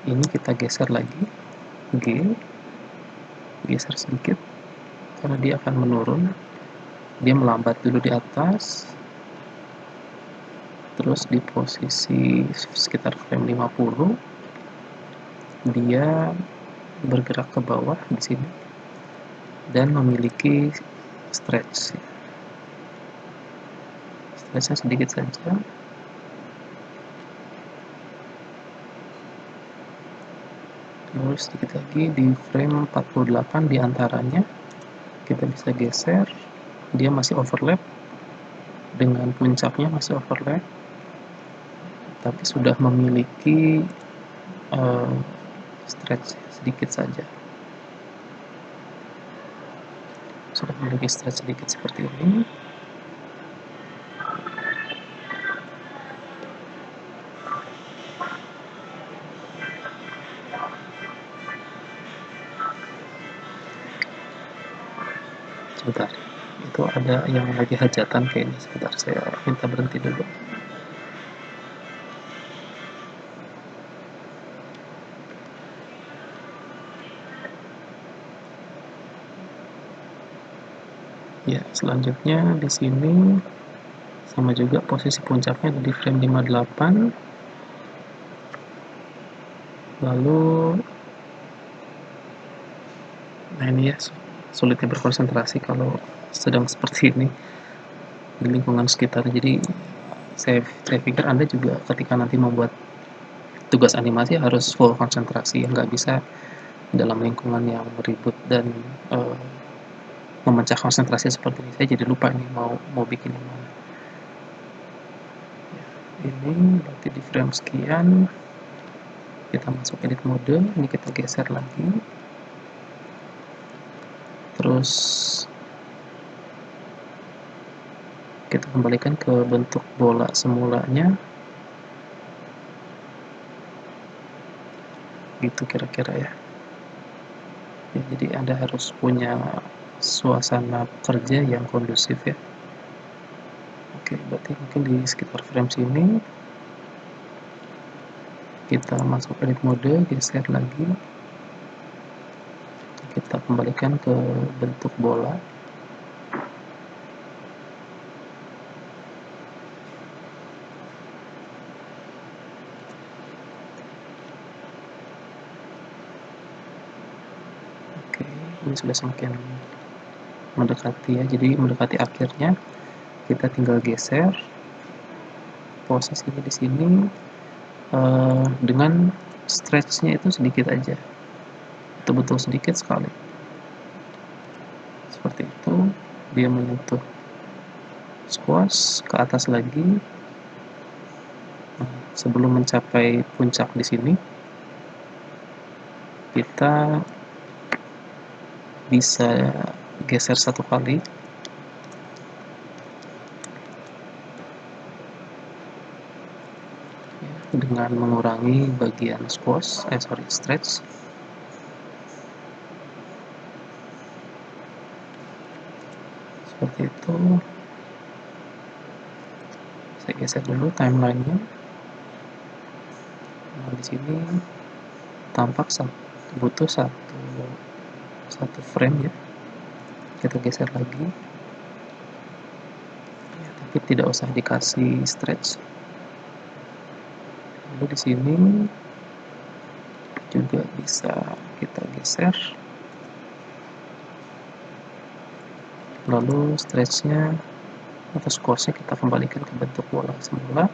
ini kita geser lagi geser sedikit karena dia akan menurun. Dia melambat dulu di atas, terus di posisi sekitar frame 50 dia bergerak ke bawah di sini dan memiliki stretchnya sedikit saja. Terus sedikit lagi di frame 48 diantaranya kita bisa geser, dia masih overlap dengan puncaknya, masih overlap tapi sudah memiliki stretch sedikit saja, sudah memiliki stretch sedikit seperti ini. Sebentar, itu ada yang lagi hajatan kayaknya, sebentar saya minta berhenti dulu. Ya, selanjutnya di sini sama juga posisi puncaknya di frame 58. Lalu nah ini ya, sulitnya berkonsentrasi kalau sedang seperti ini di lingkungan sekitar. Jadi saya pikir Anda juga ketika nanti membuat tugas animasi harus full konsentrasi, nggak bisa dalam lingkungan yang ribut dan memecah konsentrasi seperti ini. Saya jadi lupa nih mau bikin yang mana. Ya, ini berarti di frame sekian kita masuk edit mode, ini kita geser lagi, terus kita kembalikan ke bentuk bola semulanya, gitu kira-kira ya. Ya, jadi Anda harus punya suasana kerja yang kondusif ya. Oke, berarti mungkin di sekitar frame sini kita masuk edit mode, geser lagi, kita kembalikan ke bentuk bola. Ini sudah semakin mendekati ya, jadi mendekati akhirnya. Kita tinggal geser posisinya di sini dengan stretchnya itu sedikit aja, betul-betul sedikit sekali. Seperti itu, dia menyentuh squash ke atas lagi. Sebelum mencapai puncak di sini, kita bisa geser satu kali. Dengan mengurangi bagian stretch. Seperti itu. Saya geser dulu timelinenya. Nah, di sini tampak butuh satu frame ya. Kita geser lagi. Ya, tapi tidak usah dikasih stretch. Lalu di sini juga bisa kita geser. Lalu stretchnya atau squashnya kita kembalikan ke bentuk bola semula.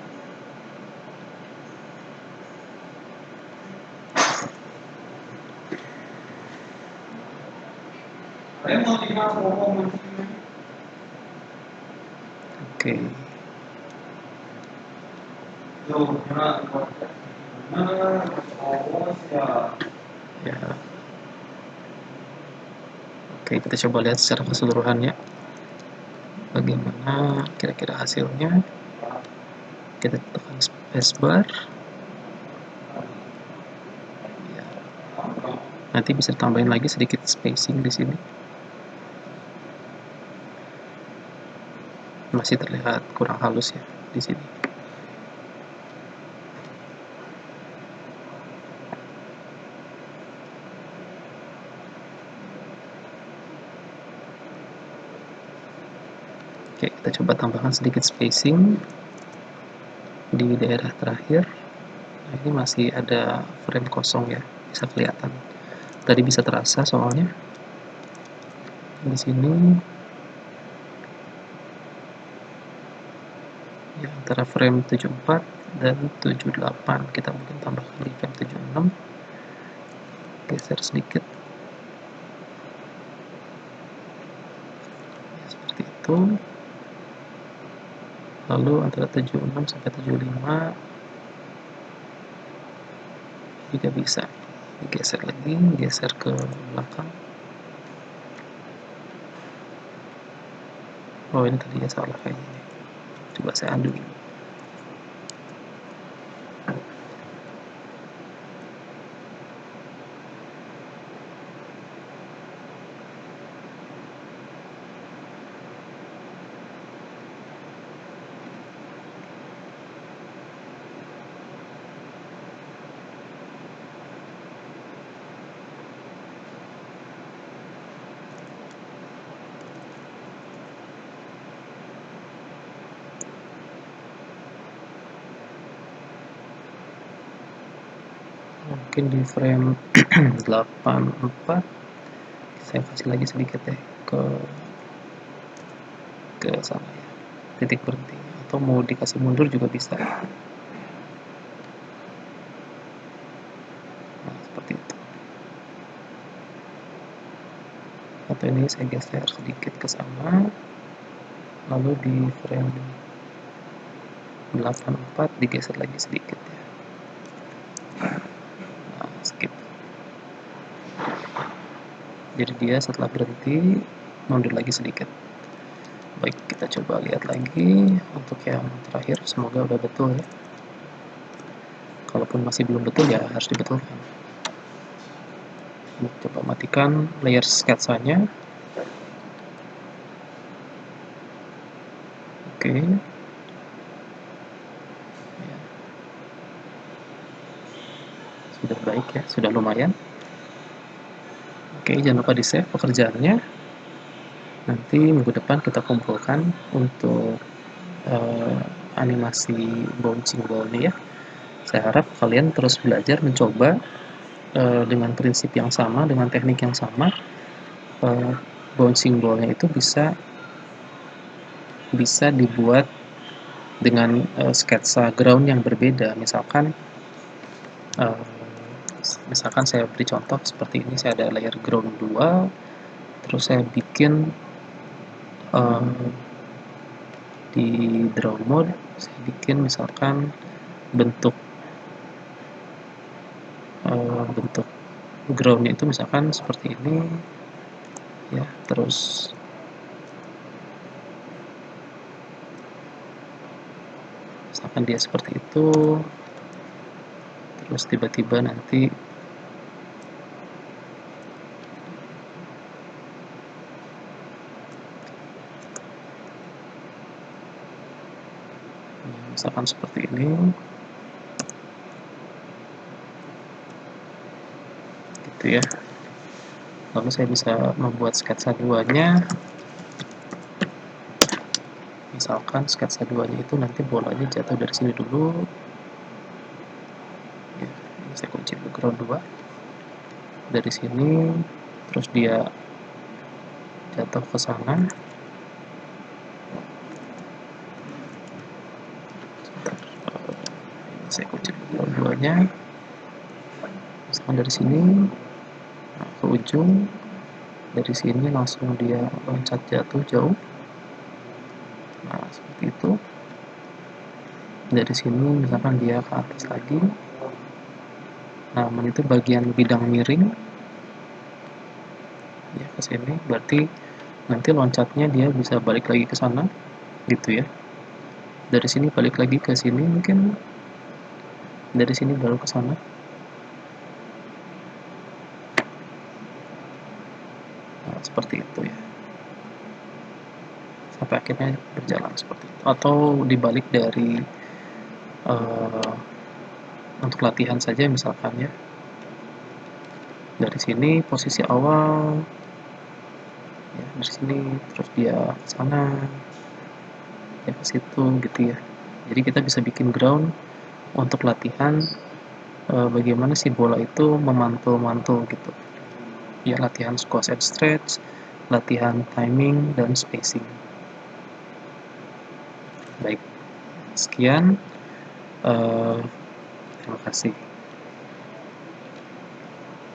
Oke. Ya. Oke, kita coba lihat secara keseluruhan ya. Bagaimana kira-kira hasilnya. Kita tekan spacebar. Ya. Nanti bisa tambahin lagi sedikit spacing di sini. Masih terlihat kurang halus ya di sini. Oke, kita coba tambahkan sedikit spacing di daerah terakhir. Nah, ini masih ada frame kosong ya, bisa kelihatan. Tadi bisa terasa soalnya di sini ya, antara frame 74 dan 78 kita mungkin tambahkan di frame 76. Geser sedikit ya, seperti itu. Lalu antara 76 sampai 75 juga bisa digeser lagi, geser ke belakang. Oh, ini tadi ya salah kayaknya. Coba saya undo dulu. Mungkin di frame 84 saya kasih lagi sedikit ya ke sana ya, titik berhenti, atau mau dikasih mundur juga bisa. Nah, seperti itu. Atau ini saya geser sedikit ke sana, lalu di frame 84 digeser lagi sedikit ya. Nah, skip. Jadi dia setelah berhenti mundur lagi sedikit. Baik, kita coba lihat lagi untuk yang terakhir, semoga udah betul ya. Kalaupun masih belum betul ya harus dibetulkan. Coba matikan layer sketsanya. Oke. Ya. Sudah baik ya, sudah lumayan. Oke, jangan lupa di save pekerjaannya. Nanti minggu depan kita kumpulkan untuk animasi bouncing ball nih ya. Saya harap kalian terus belajar mencoba dengan prinsip yang sama, dengan teknik yang sama, bouncing ball-nya itu bisa dibuat dengan sketsa ground yang berbeda. Misalkan saya beri contoh seperti ini, saya ada layer ground 2, terus saya bikin di draw mode, saya bikin misalkan bentuk groundnya itu misalkan seperti ini ya, terus misalkan dia seperti itu, terus tiba-tiba nanti misalkan seperti ini gitu ya. Lalu saya bisa membuat sketsa 2-nya, misalkan sketsa 2-nya itu nanti bolanya jatuh dari sini dulu ya, saya kunci background 2 dari sini, terus dia jatuh ke sana. Saya kunci background 2-nya, misalkan dari sini ke ujung, dari sini langsung dia loncat jatuh jauh. Nah, seperti itu. Dari sini misalkan dia ke atas lagi. Nah, itu bagian bidang miring ya ke sini, berarti nanti loncatnya dia bisa balik lagi ke sana gitu ya. Dari sini balik lagi ke sini, mungkin dari sini baru ke sana. Nah, seperti itu ya. Sampai akhirnya berjalan seperti itu. Atau dibalik dari untuk latihan saja misalkan ya. Dari sini posisi awal ya, dari sini terus dia ke sana ya, ke situ gitu ya. Jadi kita bisa bikin ground untuk latihan bagaimana si bola itu memantul-mantul gitu ya, latihan squash and stretch, latihan timing dan spacing. Baik, sekian, terima kasih.